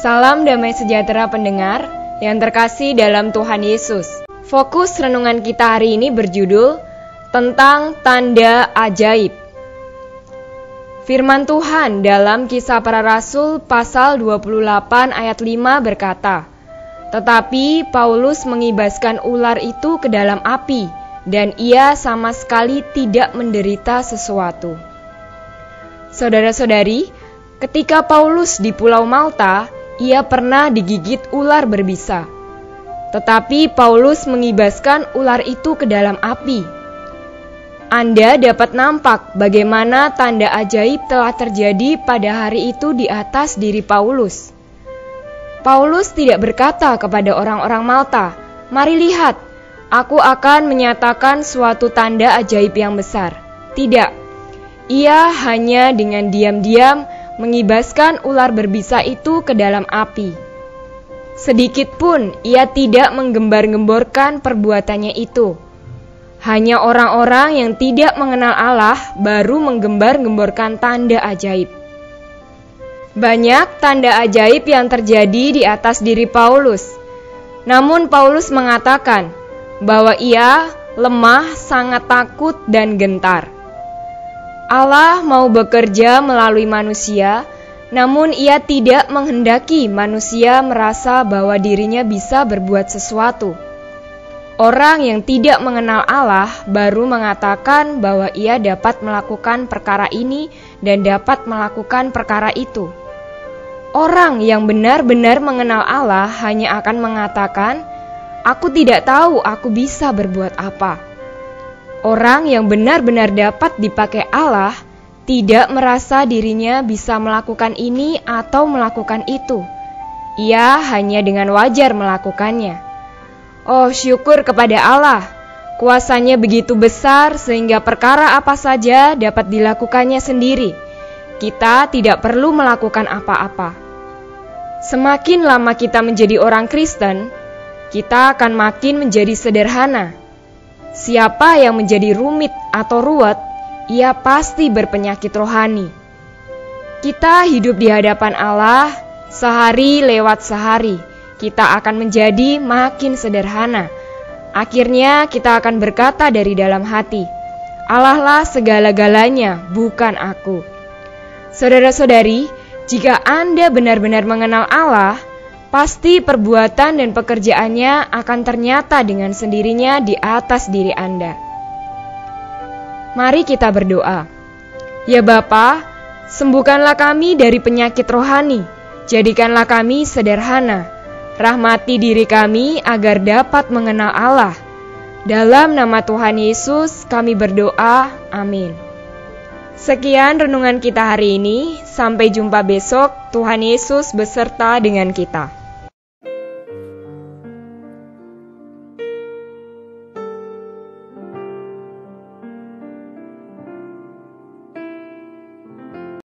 Salam damai sejahtera pendengar yang terkasih dalam Tuhan Yesus. Fokus renungan kita hari ini berjudul tentang tanda ajaib. Firman Tuhan dalam Kisah Para Rasul pasal 28 ayat 5 berkata, "Tetapi Paulus mengibaskan ular itu ke dalam api, dan ia sama sekali tidak menderita sesuatu." Saudara-saudari, ketika Paulus di Pulau Malta, ia pernah digigit ular berbisa. Tetapi Paulus mengibaskan ular itu ke dalam api. Anda dapat nampak bagaimana tanda ajaib telah terjadi pada hari itu di atas diri Paulus. Paulus tidak berkata kepada orang-orang Malta, "Mari lihat, aku akan menyatakan suatu tanda ajaib yang besar." Tidak, ia hanya dengan diam-diam mengibaskan ular berbisa itu ke dalam api. Sedikit pun ia tidak menggembar-gemborkan perbuatannya itu. Hanya orang-orang yang tidak mengenal Allah baru menggembar-gemborkan tanda ajaib. Banyak tanda ajaib yang terjadi di atas diri Paulus. Namun Paulus mengatakan bahwa ia lemah, sangat takut dan gentar. Allah mau bekerja melalui manusia, namun ia tidak menghendaki manusia merasa bahwa dirinya bisa berbuat sesuatu. Orang yang tidak mengenal Allah baru mengatakan bahwa ia dapat melakukan perkara ini dan dapat melakukan perkara itu. Orang yang benar-benar mengenal Allah hanya akan mengatakan, "Aku tidak tahu aku bisa berbuat apa." Orang yang benar-benar dapat dipakai Allah tidak merasa dirinya bisa melakukan ini atau melakukan itu. Ia hanya dengan wajar melakukannya. Oh, syukur kepada Allah, kuasa-Nya begitu besar sehingga perkara apa saja dapat dilakukannya sendiri. Kita tidak perlu melakukan apa-apa. Semakin lama kita menjadi orang Kristen, kita akan makin menjadi sederhana. Siapa yang menjadi rumit atau ruwet, ia pasti berpenyakit rohani. Kita hidup di hadapan Allah, sehari lewat sehari, kita akan menjadi makin sederhana. Akhirnya kita akan berkata dari dalam hati, "Allah lah segala-galanya, bukan aku." Saudara-saudari, jika Anda benar-benar mengenal Allah, pasti perbuatan dan pekerjaannya akan ternyata dengan sendirinya di atas diri Anda. Mari kita berdoa. Ya Bapa, sembuhkanlah kami dari penyakit rohani, jadikanlah kami sederhana, rahmati diri kami agar dapat mengenal Allah. Dalam nama Tuhan Yesus kami berdoa, amin. Sekian renungan kita hari ini, sampai jumpa besok. Tuhan Yesus beserta dengan kita.